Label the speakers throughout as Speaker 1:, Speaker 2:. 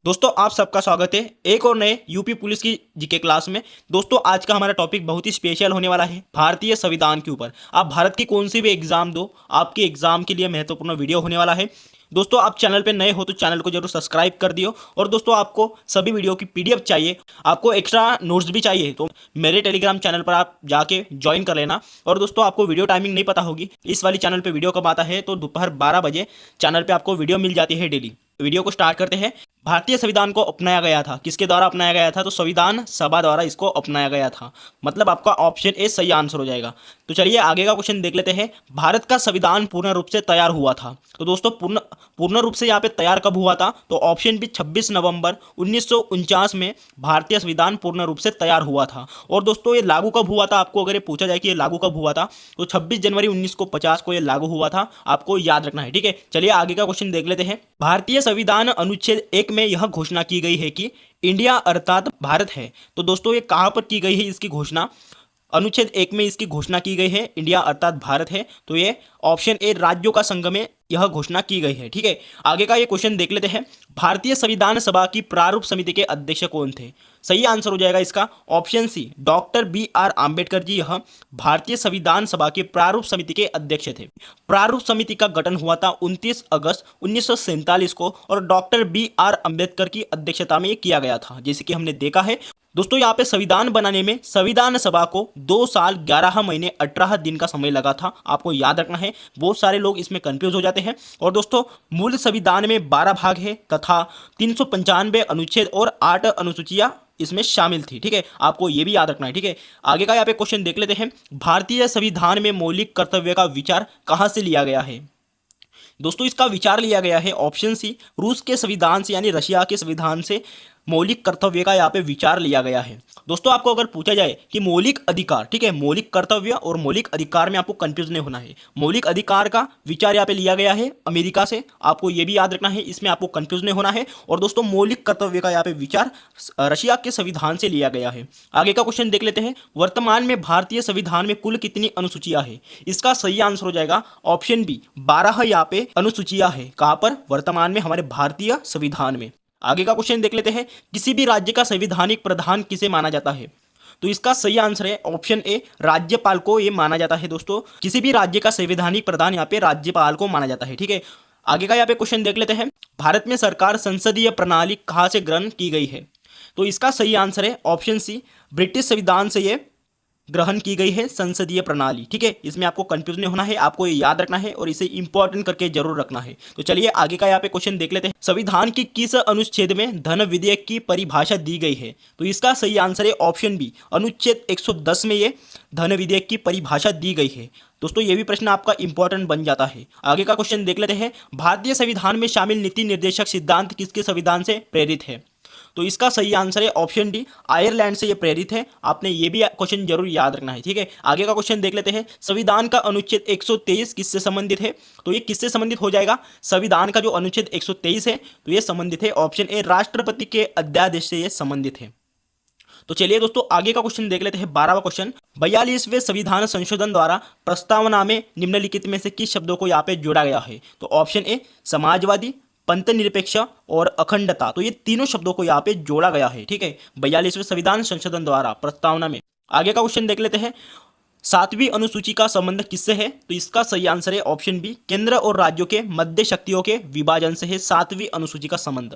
Speaker 1: दोस्तों आप सबका स्वागत है एक और नए यूपी पुलिस की जीके क्लास में। दोस्तों आज का हमारा टॉपिक बहुत ही स्पेशल होने वाला है भारतीय संविधान के ऊपर। आप भारत की कौन सी भी एग्जाम दो, आपके एग्जाम के लिए महत्वपूर्ण वीडियो होने वाला है। दोस्तों आप चैनल पे नए हो तो चैनल को जरूर सब्सक्राइब कर दियो। और दोस्तों आपको सभी वीडियो की पीडीएफ चाहिए, आपको एक्स्ट्रा नोट्स भी चाहिए तो मेरे टेलीग्राम चैनल पर आप जाके ज्वाइन कर लेना। और दोस्तों आपको वीडियो टाइमिंग नहीं पता होगी, इस वाली चैनल पर वीडियो कब आता है तो दोपहर 12 बजे चैनल पर आपको वीडियो मिल जाती है डेली। वीडियो को स्टार्ट करते हैं। भारतीय संविधान को अपनाया गया था, किसके द्वारा अपनाया गया था? तो संविधान सभा द्वारा इसको अपनाया गया था। मतलब आपका ऑप्शन ए सही आंसर हो जाएगा। तो चलिए आगे का क्वेश्चन देख लेते हैं। भारत का संविधान पूर्ण रूप से तैयार हुआ था। तो दोस्तों पूर्ण रूप से यहाँ पे तैयार कब हुआ था? तो ऑप्शन बी 26 नवंबर 1949 में भारतीय संविधान पूर्ण रूप से तैयार हुआ था। और दोस्तों ये लागू कब हुआ था? आपको अगर ये पूछा जाए कि ये लागू कब हुआ था तो 26 जनवरी 1950 को ये लागू हुआ था। आपको याद रखना है, ठीक है। चलिए आगे का क्वेश्चन देख लेते हैं। भारतीय संविधान अनुच्छेद 1 में यह घोषणा की गई है कि इंडिया अर्थात भारत है। तो दोस्तों ये कहां पर की गई है इसकी घोषणा? अनुच्छेद 1 में इसकी घोषणा की गई है, इंडिया अर्थात भारत है। तो ये ऑप्शन ए राज्यों का संघ में यह घोषणा की गई है, ठीक है। आगे का ये क्वेश्चन देख लेते हैं। भारतीय संविधान सभा की प्रारूप समिति के अध्यक्ष कौन थे? सही आंसर हो जाएगा इसका option C doctor BR Ambedkar ji यह भारतीय संविधान सभा के प्रारूप समिति के अध्यक्ष थे। प्रारूप समिति का गठन हुआ था 29 अगस्त 1947 को और डॉक्टर BR आंबेडकर की अध्यक्षता में ये किया गया था, जैसे कि हमने देखा है। दोस्तों यहाँ पे संविधान बनाने में संविधान सभा को 2 साल 11 महीने 18 दिन का समय लगा था। आपको याद रखना है, बहुत सारे लोग इसमें कंफ्यूज हो जाते हैं। और दोस्तों मूल संविधान में 12 भाग है तथा 395 अनुच्छेद और 8 अनुसूचियां इसमें शामिल थी, ठीक है। आपको ये भी याद रखना है, ठीक है। आगे का यहाँ पे क्वेश्चन देख लेते हैं। भारतीय संविधान में मौलिक कर्तव्य का विचार कहाँ से लिया गया है? दोस्तों इसका विचार लिया गया है ऑप्शन सी रूस के संविधान से, यानी रशिया के संविधान से मौलिक कर्तव्य का यहाँ पे विचार लिया गया है। दोस्तों आपको अगर पूछा जाए कि मौलिक अधिकार, ठीक है, मौलिक कर्तव्य और मौलिक अधिकार में आपको कंफ्यूज नहीं होना है। मौलिक अधिकार का विचार यहाँ पे लिया गया है अमेरिका से, आपको ये भी याद रखना है, इसमें आपको कंफ्यूज नहीं होना है। और दोस्तों मौलिक कर्तव्य का यहाँ पे विचार रशिया के संविधान से लिया गया है। आगे का क्वेश्चन देख लेते हैं। वर्तमान में भारतीय संविधान में कुल कितनी अनुसूचियां है? इसका सही आंसर हो जाएगा ऑप्शन बी 12 यहाँ पे अनुसूचियां है। कहां पर? वर्तमान में हमारे भारतीय संविधान में। आगे का क्वेश्चन देख लेते हैं। किसी भी राज्य का संवैधानिक प्रधान किसे माना जाता है? तो इसका सही आंसर है ऑप्शन ए राज्यपाल को ये माना जाता है। दोस्तों किसी भी राज्य का संवैधानिक प्रधान यहाँ पे राज्यपाल को माना जाता है, ठीक है। आगे का यहाँ पे क्वेश्चन देख लेते हैं। भारत में सरकार संसदीय प्रणाली कहाँ से ग्रहण की गई है? तो इसका सही आंसर है ऑप्शन सी ब्रिटिश संविधान से ये ग्रहण की गई है संसदीय प्रणाली, ठीक है। इसमें आपको कंफ्यूज नहीं होना है, आपको ये याद रखना है और इसे इंपॉर्टेंट करके जरूर रखना है। तो चलिए आगे का यहाँ पे क्वेश्चन देख लेते हैं। संविधान की किस अनुच्छेद में धन विधेयक की परिभाषा दी गई है? तो इसका सही आंसर है ऑप्शन बी अनुच्छेद 110 में ये धन विधेयक की परिभाषा दी गई है। दोस्तों ये भी प्रश्न आपका इंपॉर्टेंट बन जाता है। आगे का क्वेश्चन देख लेते हैं। भारतीय संविधान में शामिल नीति निर्देशक सिद्धांत किसके संविधान से प्रेरित है? तो इसका सही आंसर है ऑप्शन डी आयरलैंड से ये प्रेरित है। आपने ये भी क्वेश्चन जरूर याद रखना है, ठीक है। आगे का क्वेश्चन देख लेते हैं। संविधान का अनुच्छेद 123 किससे संबंधित है? तो ये किससे संबंधित हो जाएगा? संविधान का जो अनुच्छेद 123 है तो ये संबंधित है ऑप्शन ए राष्ट्रपति के अध्यादेश से ये संबंधित है। तो चलिए दोस्तों आगे का क्वेश्चन देख लेते हैं। 12वां क्वेश्चन। 42वें संविधान संशोधन द्वारा प्रस्तावना में निम्नलिखित में से किस शब्दों को यहाँ पे जोड़ा गया है? तो ऑप्शन ए समाजवादी, पंथ निरपेक्ष और अखंडता। तो ये तीनों शब्दों को यहाँ पे जोड़ा गया है, ठीक है, 42वें संविधान संशोधन द्वारा प्रस्तावना में। आगे का क्वेश्चन देख लेते हैं। 7वीं अनुसूची का संबंध किससे है? तो इसका सही आंसर है ऑप्शन बी केंद्र और राज्यों के मध्य शक्तियों के विभाजन से है 7वीं अनुसूची का संबंध।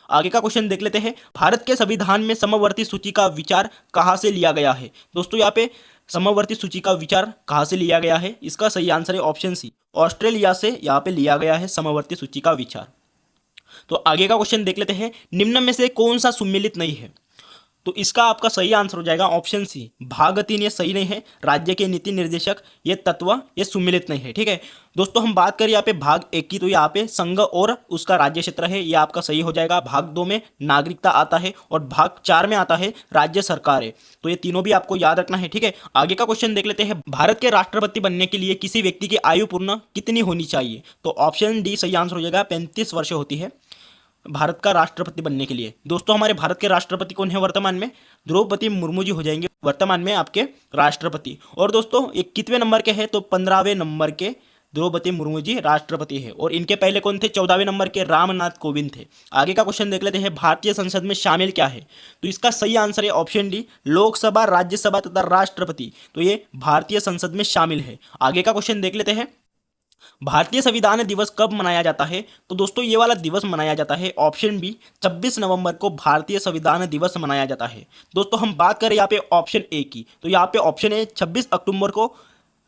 Speaker 1: आगे का क्वेश्चन देख लेते हैं। भारत के संविधान में समवर्ती सूची का विचार कहाँ से लिया गया है? दोस्तों यहाँ पे समवर्ती सूची का विचार कहाँ से लिया गया है? इसका सही आंसर है ऑप्शन सी ऑस्ट्रेलिया से यहाँ पे लिया गया है समवर्ती सूची का विचार। तो आगे का क्वेश्चन देख लेते हैं। निम्न में से कौन सा सुमेलित नहीं है? तो इसका आपका सही आंसर हो जाएगा ऑप्शन सी भाग 3 ये सही नहीं है। राज्य के नीति निर्देशक ये तत्व ये सुमेलित नहीं है, ठीक है। दोस्तों हम बात करें यहाँ पे भाग 1 की, तो यहाँ पे संघ और उसका राज्य क्षेत्र है, ये आपका सही हो जाएगा। भाग 2 में नागरिकता आता है और भाग 4 में आता है राज्य सरकार है। तो ये तीनों भी आपको याद रखना है, ठीक है। आगे का क्वेश्चन देख लेते हैं। भारत के राष्ट्रपति बनने के लिए किसी व्यक्ति की आयु पूर्ण कितनी होनी चाहिए? तो ऑप्शन डी सही आंसर हो जाएगा 35 वर्ष होती है भारत का राष्ट्रपति बनने के लिए। दोस्तों हमारे भारत के राष्ट्रपति कौन है वर्तमान में? द्रौपदी मुर्मू जी हो जाएंगे वर्तमान में आपके राष्ट्रपति। और दोस्तों ये कितवें नंबर के हैं? तो 15वें नंबर के द्रौपदी मुर्मू जी राष्ट्रपति है। और इनके पहले कौन थे? 14वें नंबर के रामनाथ कोविंद थे। आगे का क्वेश्चन देख लेते हैं, भारतीय संसद में शामिल क्या है? तो इसका सही आंसर है ऑप्शन डी, लोकसभा, राज्यसभा तथा राष्ट्रपति। तो ये भारतीय संसद में शामिल है। आगे का क्वेश्चन देख लेते हैं, भारतीय संविधान दिवस कब मनाया जाता है? तो दोस्तों ये वाला दिवस मनाया जाता है ऑप्शन बी, 26 नवंबर को भारतीय संविधान दिवस मनाया जाता है। दोस्तों हम बात करें यहाँ पे ऑप्शन ए की, तो यहाँ पे ऑप्शन ए 26 अक्टूबर को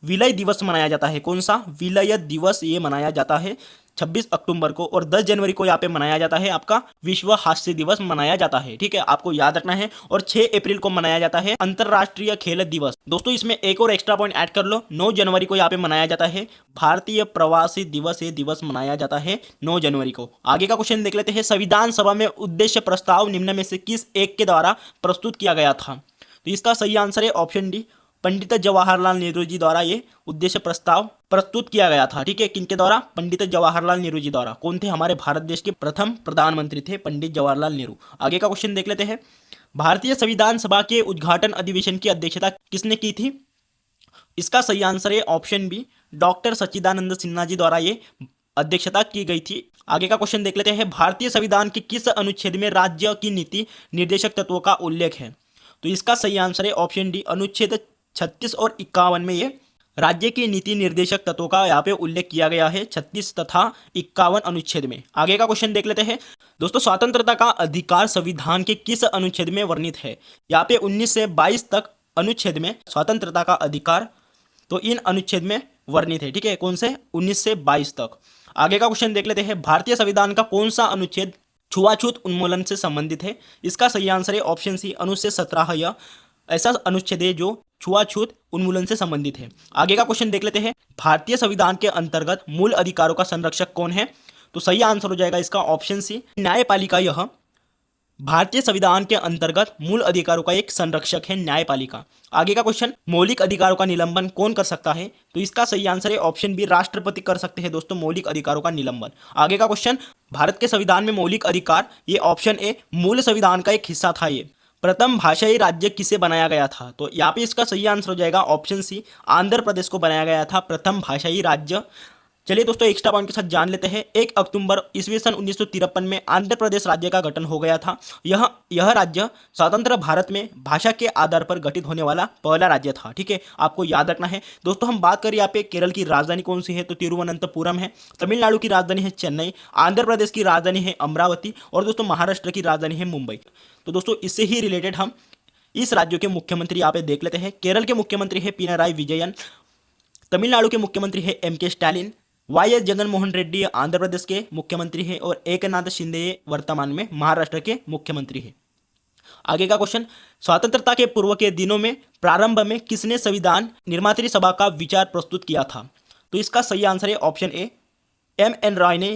Speaker 1: विलय दिवस मनाया जाता है। कौन सा? विलय दिवस ये मनाया जाता है 26 अक्टूबर को। और 10 जनवरी को यहाँ पे मनाया जाता है आपका विश्व हास्य दिवस मनाया जाता है। ठीक है, आपको याद रखना है। और 6 अप्रैल को मनाया जाता है अंतर्राष्ट्रीय खेल दिवस। दोस्तों इसमें एक और एक्स्ट्रा पॉइंट ऐड कर लो, 9 जनवरी को यहाँ पे मनाया जाता है भारतीय प्रवासी दिवस। ये दिवस मनाया जाता है 9 जनवरी को। आगे का क्वेश्चन देख लेते हैं, संविधान सभा में उद्देश्य प्रस्ताव निम्न में से किस एक के द्वारा प्रस्तुत किया गया था? तो इसका सही आंसर है ऑप्शन डी, पंडित जवाहरलाल नेहरू जी द्वारा ये उद्देश्य प्रस्ताव प्रस्तुत किया गया था। ठीक है, किनके द्वारा? पंडित जवाहरलाल नेहरू जी द्वारा। कौन थे? हमारे भारत देश के प्रथम प्रधानमंत्री थे पंडित जवाहरलाल नेहरू। आगे का क्वेश्चन देख लेते हैं, भारतीय संविधान सभा के उद्घाटन अधिवेशन की अध्यक्षता किसने की थी? इसका सही आंसर है ऑप्शन बी, डॉक्टर सच्चिदानंद सिन्हा जी द्वारा ये अध्यक्षता की गई थी। आगे का क्वेश्चन देख लेते हैं, भारतीय संविधान के किस अनुच्छेद में राज्य की नीति निर्देशक तत्वों का उल्लेख है? तो इसका सही आंसर है ऑप्शन डी, अनुच्छेद 36 और 51 में ये राज्य की नीति निर्देशक तत्वों का यहाँ पे उल्लेख किया गया है, 36 तथा 51 अनुच्छेद में। आगे का क्वेश्चन देख लेते हैं, दोस्तों स्वतंत्रता का अधिकार संविधान के किस अनुच्छेद में वर्णित है? यहाँ पे 19 से 22 तक अनुच्छेद में स्वतंत्रता का अधिकार तो इन अनुच्छेद में वर्णित है। ठीक है, कौन से? 19 से 22 तक। आगे का क्वेश्चन देख लेते हैं, भारतीय संविधान का कौन सा अनुच्छेद छुआछूत उन्मूलन से संबंधित है? इसका सही आंसर है ऑप्शन सी, अनुच्छेद 17। यह ऐसा अनुच्छेद है जो छुआछूत उन्मूलन से संबंधित है। आगे का क्वेश्चन देख लेते हैं, भारतीय संविधान के अंतर्गत मूल अधिकारों का संरक्षक कौन है? तो सही आंसर हो जाएगा इसका ऑप्शन सी, न्यायपालिका। यह भारतीय संविधान के अंतर्गत मूल अधिकारों का एक संरक्षक है, न्यायपालिका। आगे का क्वेश्चन, मौलिक अधिकारों का निलंबन कौन कर सकता है? तो इसका सही आंसर है ऑप्शन बी, राष्ट्रपति कर सकते हैं दोस्तों मौलिक अधिकारों का निलंबन। आगे का क्वेश्चन, भारत के संविधान में मौलिक अधिकार, ये ऑप्शन ए मूल संविधान का एक हिस्सा था। ये प्रथम भाषाई राज्य किसे बनाया गया था? तो यहाँ पे इसका सही आंसर हो जाएगा ऑप्शन सी, आंध्र प्रदेश को बनाया गया था प्रथम भाषाई राज्य। चलिए दोस्तों एक्स्ट्रा पॉइंट के साथ जान लेते हैं, 1 अक्टूबर ईस्वी सन 1953 में आंध्र प्रदेश राज्य का गठन हो गया था। यह राज्य स्वतंत्र भारत में भाषा के आधार पर गठित होने वाला पहला राज्य था। ठीक है, आपको याद रखना है। दोस्तों हम बात करें यहाँ पे केरल की राजधानी कौन सी है? तो तिरुवनंतपुरम है। तमिलनाडु की राजधानी है चेन्नई। आंध्र प्रदेश की राजधानी है अमरावती। और दोस्तों महाराष्ट्र की राजधानी है मुंबई। तो दोस्तों इससे ही रिलेटेड हम इस राज्यों के मुख्यमंत्री यहाँ पे देख लेते हैं। केरल के मुख्यमंत्री है पिनाराई विजयन। तमिलनाडु के मुख्यमंत्री है MK स्टालिन। YS जगनमोहन रेड्डी आंध्र प्रदेश के मुख्यमंत्री है। और एकनाथ शिंदे वर्तमान में महाराष्ट्र के मुख्यमंत्री है। आगे का क्वेश्चन, स्वतंत्रता के पूर्व के दिनों में प्रारंभ में किसने संविधान निर्मात्री सभा का विचार प्रस्तुत किया था? तो इसका सही आंसर है ऑप्शन ए, MN रॉय ने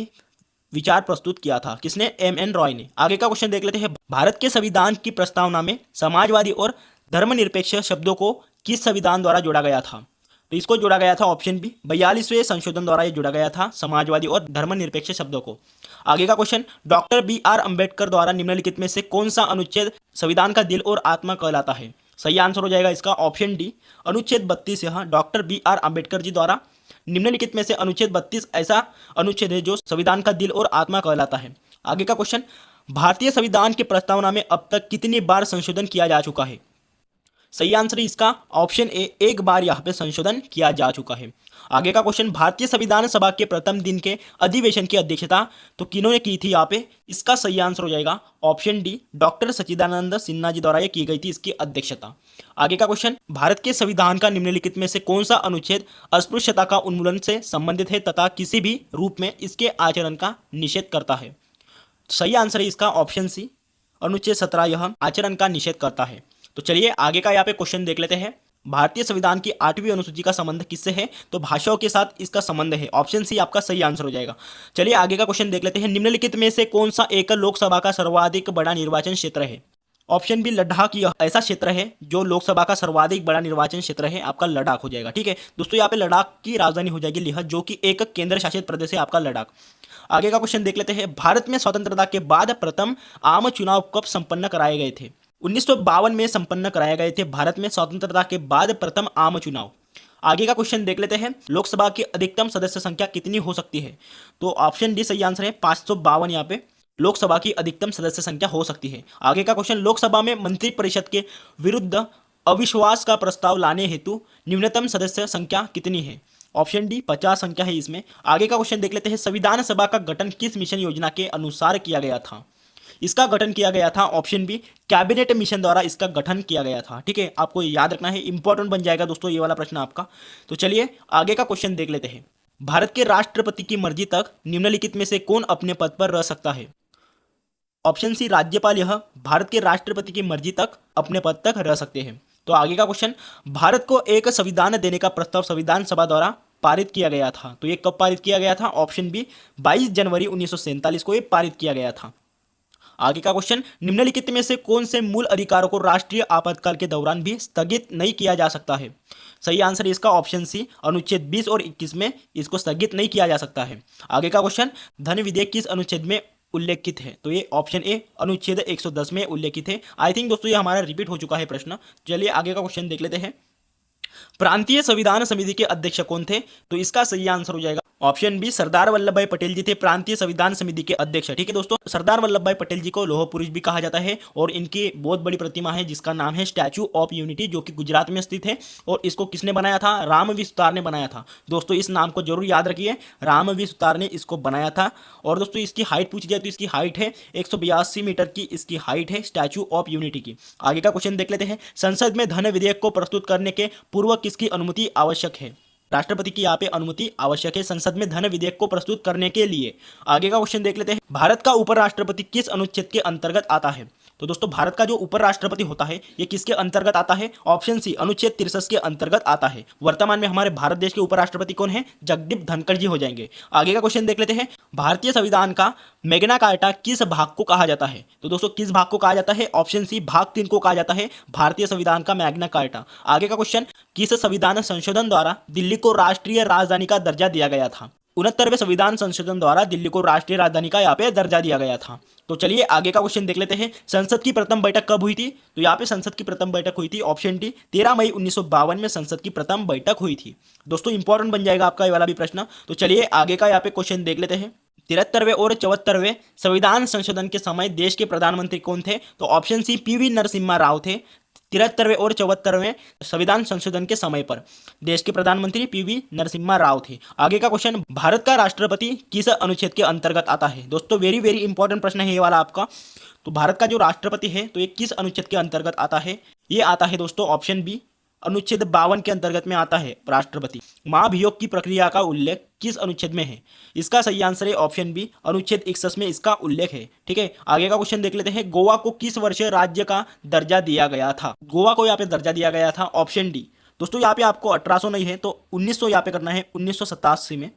Speaker 1: विचार प्रस्तुत किया था। किसने? MN रॉय ने। आगे का क्वेश्चन देख लेते हैं, भारत के संविधान की प्रस्तावना में समाजवादी और धर्मनिरपेक्ष शब्दों को किस संविधान द्वारा जोड़ा गया था? तो इसको जोड़ा गया था ऑप्शन बी, 42वें संशोधन द्वारा ये जोड़ा गया था समाजवादी और धर्मनिरपेक्ष शब्दों को। आगे का क्वेश्चन, डॉक्टर BR अम्बेडकर द्वारा निम्नलिखित में से कौन सा अनुच्छेद संविधान का दिल और आत्मा कहलाता है? सही आंसर हो जाएगा इसका ऑप्शन डी, अनुच्छेद 32। यह डॉक्टर BR अम्बेडकर जी द्वारा निम्नलिखित में से अनुच्छेद 32 ऐसा अनुच्छेद है जो संविधान का दिल और आत्मा कहलाता है। आगे का क्वेश्चन, भारतीय संविधान की प्रस्तावना में अब तक कितनी बार संशोधन किया जा चुका है? सही आंसर इसका ऑप्शन ए, एक बार यहाँ पे संशोधन किया जा चुका है। आगे का क्वेश्चन, भारतीय संविधान सभा के प्रथम दिन के अधिवेशन की अध्यक्षता तो किन्होंने की थी यहाँ पे? इसका सही आंसर हो जाएगा ऑप्शन डी, डॉक्टर सच्चिदानंद सिन्हा जी द्वारा ये की गई थी इसकी अध्यक्षता। आगे का क्वेश्चन, भारत के संविधान का निम्नलिखित में से कौन सा अनुच्छेद अस्पृश्यता का उन्मूलन से संबंधित है तथा किसी भी रूप में इसके आचरण का निषेध करता है? सही आंसर है इसका ऑप्शन सी, अनुच्छेद 17 यह आचरण का निषेध करता है। तो चलिए आगे का यहाँ पे क्वेश्चन देख लेते हैं, भारतीय संविधान की 8वीं अनुसूची का संबंध किससे है? तो भाषाओं के साथ इसका संबंध है। ऑप्शन सी आपका सही आंसर हो जाएगा। चलिए आगे का क्वेश्चन देख लेते हैं, निम्नलिखित में से कौन सा एक लोकसभा का सर्वाधिक बड़ा निर्वाचन क्षेत्र है? Option B, Ladakh. यह ऐसा क्षेत्र है जो लोकसभा का सर्वाधिक बड़ा निर्वाचन क्षेत्र है, आपका लद्दाख हो जाएगा। ठीक है दोस्तों, यहाँ पे लद्दाख की राजधानी हो जाएगी लेह, जो कि एक केंद्र शासित प्रदेश है आपका लद्दाख। आगे का क्वेश्चन देख लेते हैं, भारत में स्वतंत्रता के बाद प्रथम आम चुनाव कब संपन्न कराए गए थे? 1952 में संपन्न कराए गए थे भारत में स्वतंत्रता के बाद प्रथम आम चुनाव। आगे का क्वेश्चन देख लेते हैं, लोकसभा की अधिकतम सदस्य संख्या कितनी हो सकती है? तो ऑप्शन डी सही आंसर है, 552 यहाँ पे लोकसभा की अधिकतम सदस्य संख्या हो सकती है। आगे का क्वेश्चन, लोकसभा में मंत्रिपरिषद के विरुद्ध अविश्वास का प्रस्ताव लाने हेतु न्यूनतम सदस्य संख्या कितनी है? ऑप्शन डी 50 संख्या है इसमें। आगे का क्वेश्चन देख लेते हैं, संविधान सभा का गठन किस मिशन योजना के अनुसार किया गया था? इसका गठन किया गया था ऑप्शन बी कैबिनेट मिशन द्वारा इसका गठन किया गया था। ठीक है, आपको याद रखना है, इंपॉर्टेंट बन जाएगा दोस्तों ये वाला प्रश्न आपका। तो चलिए आगे का क्वेश्चन देख लेते हैं, भारत के राष्ट्रपति की मर्जी तक निम्नलिखित में से कौन अपने पद पर रह सकता है? ऑप्शन सी राज्यपाल यह भारत के राष्ट्रपति की मर्जी तक अपने पद तक रह सकते हैं। तो आगे का क्वेश्चन, भारत को एक संविधान देने का प्रस्ताव संविधान सभा द्वारा पारित किया गया था। तो ये कब पारित किया गया था? ऑप्शन बी 22 जनवरी 1947 को ये पारित किया गया था। आगे का क्वेश्चन, निम्नलिखित में से कौन से मूल अधिकारों को राष्ट्रीय आपातकाल के दौरान भी स्थगित नहीं किया जा सकता है? सही आंसर इसका ऑप्शन सी अनुच्छेद 20 और 21 में इसको स्थगित नहीं किया जा सकता है। आगे का क्वेश्चन, धन विधेयक किस अनुच्छेद में उल्लेखित है? तो ये ऑप्शन ए अनुच्छेद 110 में उल्लेखित है। आई थिंक दोस्तों ये हमारा रिपीट हो चुका है प्रश्न। चलिए आगे का क्वेश्चन देख लेते हैं, प्रांतीय संविधान समिति के अध्यक्ष कौन थे? तो इसका सही आंसर हो जाएगा ऑप्शन बी सरदार वल्लभ भाई पटेल जी थे प्रांतीय संविधान समिति के अध्यक्ष। ठीक है दोस्तों, सरदार वल्लभ भाई पटेल जी को लौह पुरुष भी कहा जाता है और इनकी बहुत बड़ी प्रतिमा है जिसका नाम है स्टैचू ऑफ यूनिटी, जो कि गुजरात में स्थित है। और इसको किसने बनाया था? रामवी सुतार ने बनाया था। दोस्तों इस नाम को जरूर याद रखिए, रामवी सुतार ने इसको बनाया था। और दोस्तों इसकी हाइट पूछी जाए तो इसकी हाइट है 182 मीटर की इसकी हाइट है स्टैचू ऑफ यूनिटी की। आगे का क्वेश्चन देख लेते हैं, संसद में धन विधेयक को प्रस्तुत करने के पूर्व किसकी अनुमति आवश्यक है? राष्ट्रपति की यहाँ पे अनुमति आवश्यक है संसद में धन विधेयक को प्रस्तुत करने के लिए। आगे का क्वेश्चन देख लेते हैं, भारत का उपराष्ट्रपति किस अनुच्छेद के अंतर्गत आता है? तो दोस्तों भारत का जो उपराष्ट्रपति होता है ये किसके अंतर्गत आता है? ऑप्शन सी अनुच्छेद 63 के अंतर्गत आता है। वर्तमान में हमारे भारत देश के उपराष्ट्रपति कौन है? जगदीप धनखड़ जी हो जाएंगे। आगे का क्वेश्चन देख लेते हैं, भारतीय संविधान का मैग्ना कार्टा किस भाग को कहा जाता है? तो दोस्तों किस भाग को कहा जाता है? ऑप्शन सी भाग 3 को कहा जाता है भारतीय संविधान का मैग्ना कार्टा। आगे का क्वेश्चन, किस संविधान संशोधन द्वारा दिल्ली को राष्ट्रीय राजधानी का दर्जा दिया गया था? 69वें संविधान संशोधन द्वारा दिल्ली को राष्ट्रीय राजधानी का यहाँ पे दर्जा दिया गया था। तो चलिए आगे का क्वेश्चन देख लेते हैं, संसद की प्रथम बैठक कब हुई थी? तो यहाँ पे संसद की प्रथम बैठक हुई थी ऑप्शन डी 13 मई 1952 में संसद की प्रथम बैठक हुई थी। दोस्तों इंपॉर्टेंट बन जाएगा आपका ये वाला भी प्रश्न। तो चलिए आगे का यहाँ पे क्वेश्चन देख लेते हैं, 73वें और 74वें संविधान संशोधन के समय देश के प्रधानमंत्री कौन थे? तो option C PV Narasimha Rao थे। 73वें और 74वें संविधान संशोधन के समय पर देश के प्रधानमंत्री पीवी नरसिम्हा राव थे। आगे का क्वेश्चन, भारत का राष्ट्रपति किस अनुच्छेद के अंतर्गत आता है? दोस्तों वेरी वेरी इंपॉर्टेंट प्रश्न है ये वाला आपका। तो भारत का जो राष्ट्रपति है तो ये किस अनुच्छेद के अंतर्गत आता है? ये आता है दोस्तों ऑप्शन बी अनुच्छेद 52 के अंतर्गत में आता है राष्ट्रपति। महाभियोग की प्रक्रिया का उल्लेख किस अनुच्छेद में है? इसका सही आंसर है ऑप्शन बी अनुच्छेद 61 में इसका उल्लेख है। ठीक है, आगे का क्वेश्चन देख लेते हैं, गोवा को किस वर्ष राज्य का दर्जा दिया गया था? गोवा को यहाँ पे दर्जा दिया गया था ऑप्शन डी। दोस्तों यहाँ पे आपको 1800 नहीं है तो 1900 यहाँ पे करना है, 1987 में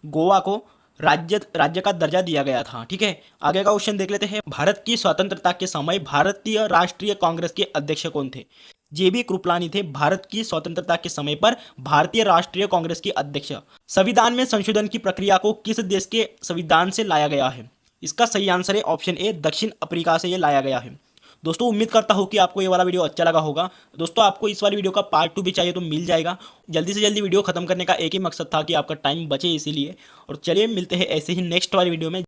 Speaker 1: गोवा को राज्य का दर्जा दिया गया था। ठीक है, आगे का क्वेश्चन देख लेते हैं, भारत की स्वतंत्रता के समय भारतीय राष्ट्रीय कांग्रेस के अध्यक्ष कौन थे? जेबी कृपलानी थे भारत की स्वतंत्रता के समय पर भारतीय राष्ट्रीय कांग्रेस के अध्यक्ष। संविधान में संशोधन की प्रक्रिया को किस देश के संविधान से लाया गया है? इसका सही आंसर है ऑप्शन ए दक्षिण अफ्रीका से ये लाया गया है। दोस्तों उम्मीद करता हूँ कि आपको ये वाला वीडियो अच्छा लगा होगा। दोस्तों आपको इस वाली वीडियो का पार्ट 2 भी चाहिए तो मिल जाएगा। जल्दी से जल्दी वीडियो खत्म करने का एक ही मकसद था कि आपका टाइम बचे इसीलिए। और चलिए मिलते हैं ऐसे ही नेक्स्ट वाली वीडियो में।